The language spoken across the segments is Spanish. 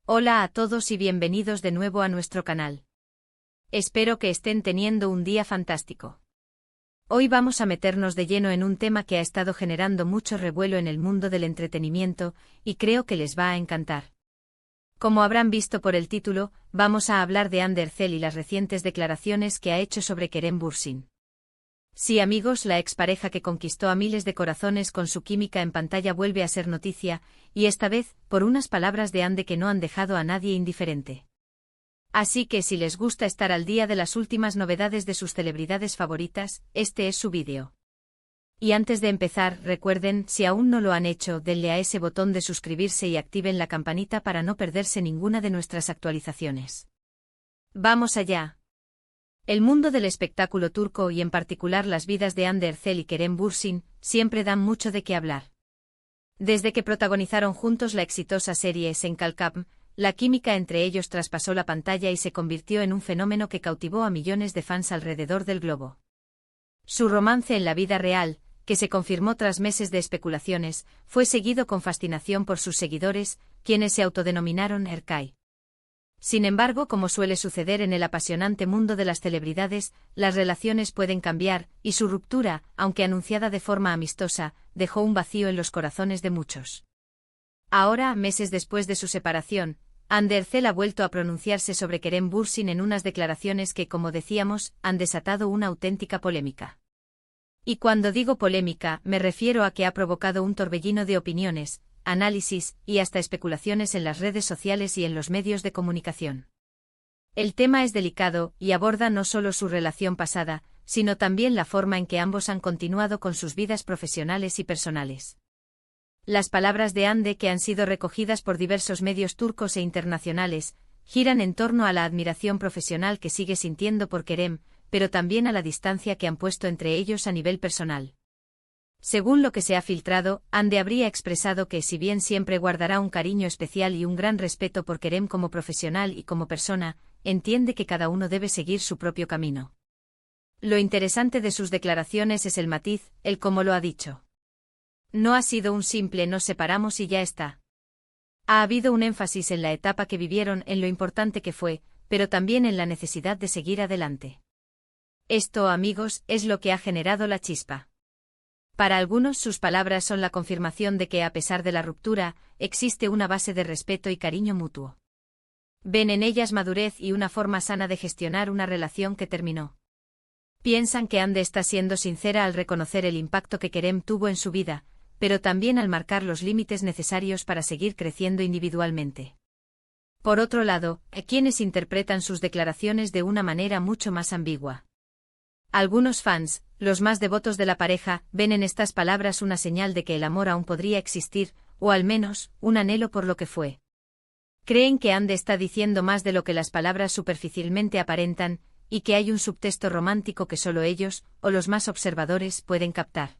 Hola a todos y bienvenidos de nuevo a nuestro canal. Espero que estén teniendo un día fantástico. Hoy vamos a meternos de lleno en un tema que ha estado generando mucho revuelo en el mundo del entretenimiento, y creo que les va a encantar. Como habrán visto por el título, vamos a hablar de Ander Zel y las recientes declaraciones que ha hecho sobre Kerem Bürsin. Sí, amigos, la expareja que conquistó a miles de corazones con su química en pantalla vuelve a ser noticia, y esta vez, por unas palabras de Ande que no han dejado a nadie indiferente. Así que si les gusta estar al día de las últimas novedades de sus celebridades favoritas, este es su vídeo. Y antes de empezar, recuerden, si aún no lo han hecho, denle a ese botón de suscribirse y activen la campanita para no perderse ninguna de nuestras actualizaciones. ¡Vamos allá! El mundo del espectáculo turco y en particular las vidas de Ander Zel y Kerem Bürsin siempre dan mucho de qué hablar. Desde que protagonizaron juntos la exitosa serie Sen Kalkam, la química entre ellos traspasó la pantalla y se convirtió en un fenómeno que cautivó a millones de fans alrededor del globo. Su romance en la vida real, que se confirmó tras meses de especulaciones, fue seguido con fascinación por sus seguidores, quienes se autodenominaron Erkay. Sin embargo, como suele suceder en el apasionante mundo de las celebridades, las relaciones pueden cambiar, y su ruptura, aunque anunciada de forma amistosa, dejó un vacío en los corazones de muchos. Ahora, meses después de su separación, Ander Zel ha vuelto a pronunciarse sobre Kerem Bürsin en unas declaraciones que, como decíamos, han desatado una auténtica polémica. Y cuando digo polémica, me refiero a que ha provocado un torbellino de opiniones, análisis y hasta especulaciones en las redes sociales y en los medios de comunicación. El tema es delicado y aborda no solo su relación pasada, sino también la forma en que ambos han continuado con sus vidas profesionales y personales. Las palabras de Ande, que han sido recogidas por diversos medios turcos e internacionales, giran en torno a la admiración profesional que sigue sintiendo por Kerem, pero también a la distancia que han puesto entre ellos a nivel personal. Según lo que se ha filtrado, Ande habría expresado que si bien siempre guardará un cariño especial y un gran respeto por Kerem como profesional y como persona, entiende que cada uno debe seguir su propio camino. Lo interesante de sus declaraciones es el matiz, el cómo lo ha dicho. No ha sido un simple nos separamos y ya está. Ha habido un énfasis en la etapa que vivieron, en lo importante que fue, pero también en la necesidad de seguir adelante. Esto, amigos, es lo que ha generado la chispa. Para algunos sus palabras son la confirmación de que a pesar de la ruptura, existe una base de respeto y cariño mutuo. Ven en ellas madurez y una forma sana de gestionar una relación que terminó. Piensan que Ande está siendo sincera al reconocer el impacto que Kerem tuvo en su vida, pero también al marcar los límites necesarios para seguir creciendo individualmente. Por otro lado, hay quienes interpretan sus declaraciones de una manera mucho más ambigua. Algunos fans, los más devotos de la pareja, ven en estas palabras una señal de que el amor aún podría existir, o al menos, un anhelo por lo que fue. Creen que Ande está diciendo más de lo que las palabras superficialmente aparentan, y que hay un subtexto romántico que solo ellos, o los más observadores, pueden captar.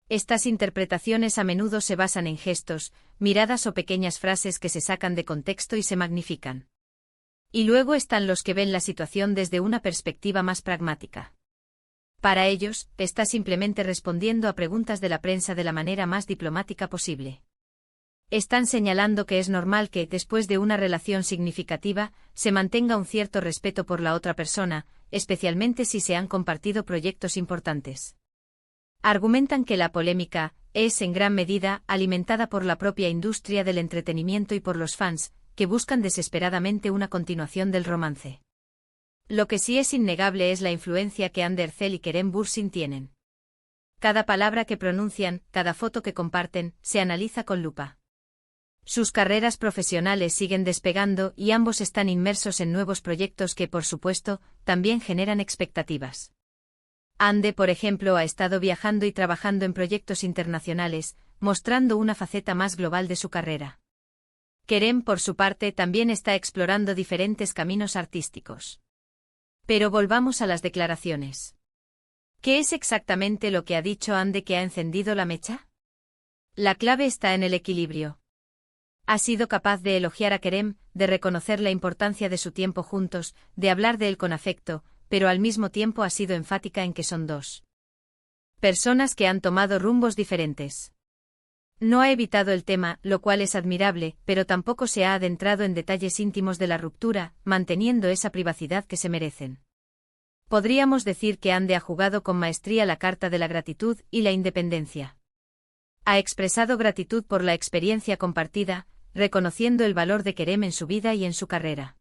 Estas interpretaciones a menudo se basan en gestos, miradas o pequeñas frases que se sacan de contexto y se magnifican. Y luego están los que ven la situación desde una perspectiva más pragmática. Para ellos, está simplemente respondiendo a preguntas de la prensa de la manera más diplomática posible. Están señalando que es normal que, después de una relación significativa, se mantenga un cierto respeto por la otra persona, especialmente si se han compartido proyectos importantes. Argumentan que la polémica es, en gran medida, alimentada por la propia industria del entretenimiento y por los fans, que buscan desesperadamente una continuación del romance. Lo que sí es innegable es la influencia que Ander Zel y Kerem Bürsin tienen. Cada palabra que pronuncian, cada foto que comparten, se analiza con lupa. Sus carreras profesionales siguen despegando y ambos están inmersos en nuevos proyectos que, por supuesto, también generan expectativas. Ande, por ejemplo, ha estado viajando y trabajando en proyectos internacionales, mostrando una faceta más global de su carrera. Kerem, por su parte, también está explorando diferentes caminos artísticos. Pero volvamos a las declaraciones. ¿Qué es exactamente lo que ha dicho Ande que ha encendido la mecha? La clave está en el equilibrio. Ha sido capaz de elogiar a Kerem, de reconocer la importancia de su tiempo juntos, de hablar de él con afecto, pero al mismo tiempo ha sido enfática en que son dos personas que han tomado rumbos diferentes. No ha evitado el tema, lo cual es admirable, pero tampoco se ha adentrado en detalles íntimos de la ruptura, manteniendo esa privacidad que se merecen. Podríamos decir que Ande ha jugado con maestría la carta de la gratitud y la independencia. Ha expresado gratitud por la experiencia compartida, reconociendo el valor de Kerem en su vida y en su carrera.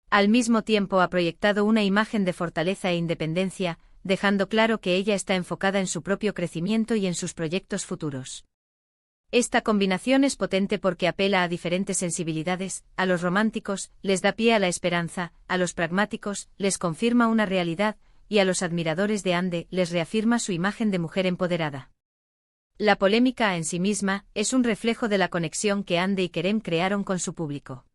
Al mismo tiempo ha proyectado una imagen de fortaleza e independencia, dejando claro que ella está enfocada en su propio crecimiento y en sus proyectos futuros. Esta combinación es potente porque apela a diferentes sensibilidades, a los románticos, les da pie a la esperanza, a los pragmáticos, les confirma una realidad, y a los admiradores de Ande, les reafirma su imagen de mujer empoderada. La polémica en sí misma es un reflejo de la conexión que Ande y Kerem crearon con su público.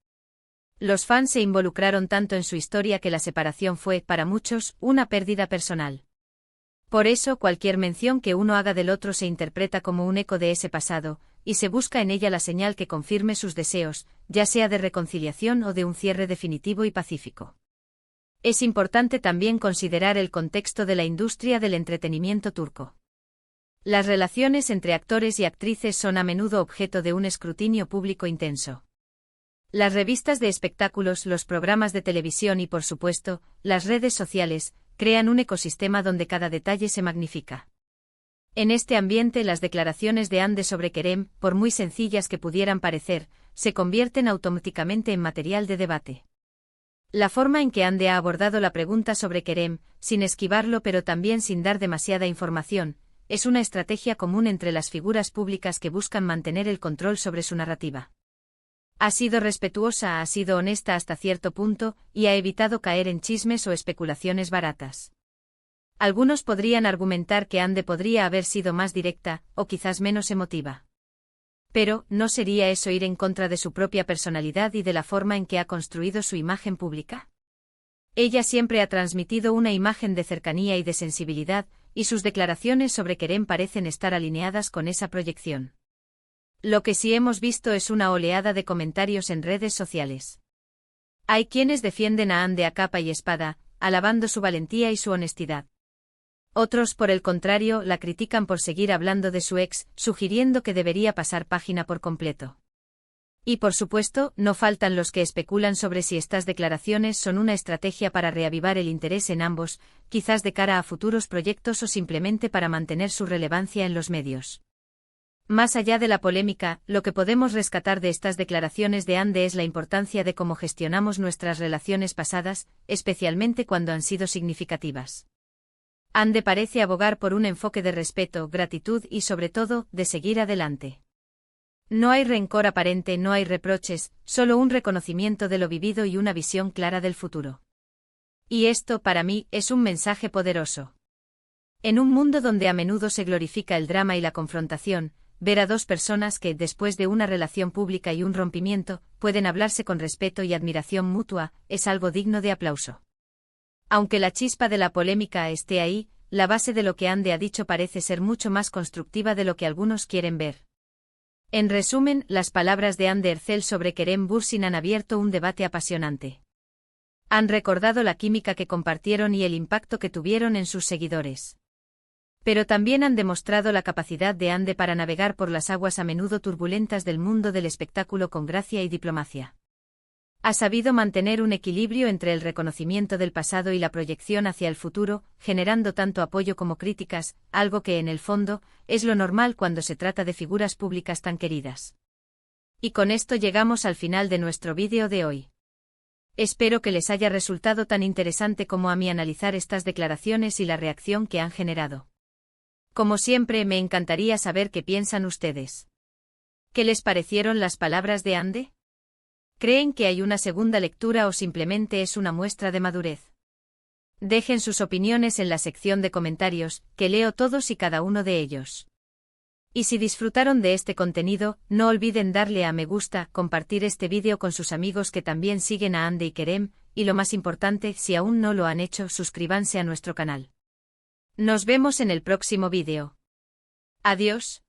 Los fans se involucraron tanto en su historia que la separación fue, para muchos, una pérdida personal. Por eso cualquier mención que uno haga del otro se interpreta como un eco de ese pasado, y se busca en ella la señal que confirme sus deseos, ya sea de reconciliación o de un cierre definitivo y pacífico. Es importante también considerar el contexto de la industria del entretenimiento turco. Las relaciones entre actores y actrices son a menudo objeto de un escrutinio público intenso. Las revistas de espectáculos, los programas de televisión y, por supuesto, las redes sociales, crean un ecosistema donde cada detalle se magnifica. En este ambiente, las declaraciones de Ande sobre Kerem, por muy sencillas que pudieran parecer, se convierten automáticamente en material de debate. La forma en que Ande ha abordado la pregunta sobre Kerem, sin esquivarlo pero también sin dar demasiada información, es una estrategia común entre las figuras públicas que buscan mantener el control sobre su narrativa. Ha sido respetuosa, ha sido honesta hasta cierto punto, y ha evitado caer en chismes o especulaciones baratas. Algunos podrían argumentar que Ande podría haber sido más directa, o quizás menos emotiva. Pero, ¿no sería eso ir en contra de su propia personalidad y de la forma en que ha construido su imagen pública? Ella siempre ha transmitido una imagen de cercanía y de sensibilidad, y sus declaraciones sobre Kerem parecen estar alineadas con esa proyección. Lo que sí hemos visto es una oleada de comentarios en redes sociales. Hay quienes defienden a Ande a capa y espada, alabando su valentía y su honestidad. Otros, por el contrario, la critican por seguir hablando de su ex, sugiriendo que debería pasar página por completo. Y por supuesto, no faltan los que especulan sobre si estas declaraciones son una estrategia para reavivar el interés en ambos, quizás de cara a futuros proyectos o simplemente para mantener su relevancia en los medios. Más allá de la polémica, lo que podemos rescatar de estas declaraciones de Ande es la importancia de cómo gestionamos nuestras relaciones pasadas, especialmente cuando han sido significativas. Ande parece abogar por un enfoque de respeto, gratitud y, sobre todo, de seguir adelante. No hay rencor aparente, no hay reproches, solo un reconocimiento de lo vivido y una visión clara del futuro. Y esto, para mí, es un mensaje poderoso. En un mundo donde a menudo se glorifica el drama y la confrontación, ver a dos personas que, después de una relación pública y un rompimiento, pueden hablarse con respeto y admiración mutua, es algo digno de aplauso. Aunque la chispa de la polémica esté ahí, la base de lo que Ande ha dicho parece ser mucho más constructiva de lo que algunos quieren ver. En resumen, las palabras de Ande Erçel sobre Kerem Bürsin han abierto un debate apasionante. Han recordado la química que compartieron y el impacto que tuvieron en sus seguidores. Pero también han demostrado la capacidad de Ande para navegar por las aguas a menudo turbulentas del mundo del espectáculo con gracia y diplomacia. Ha sabido mantener un equilibrio entre el reconocimiento del pasado y la proyección hacia el futuro, generando tanto apoyo como críticas, algo que en el fondo, es lo normal cuando se trata de figuras públicas tan queridas. Y con esto llegamos al final de nuestro vídeo de hoy. Espero que les haya resultado tan interesante como a mí analizar estas declaraciones y la reacción que han generado. Como siempre, me encantaría saber qué piensan ustedes. ¿Qué les parecieron las palabras de Ande? ¿Creen que hay una segunda lectura o simplemente es una muestra de madurez? Dejen sus opiniones en la sección de comentarios, que leo todos y cada uno de ellos. Y si disfrutaron de este contenido, no olviden darle a me gusta, compartir este vídeo con sus amigos que también siguen a Ande y Kerem, y lo más importante, si aún no lo han hecho, suscríbanse a nuestro canal. Nos vemos en el próximo vídeo. Adiós.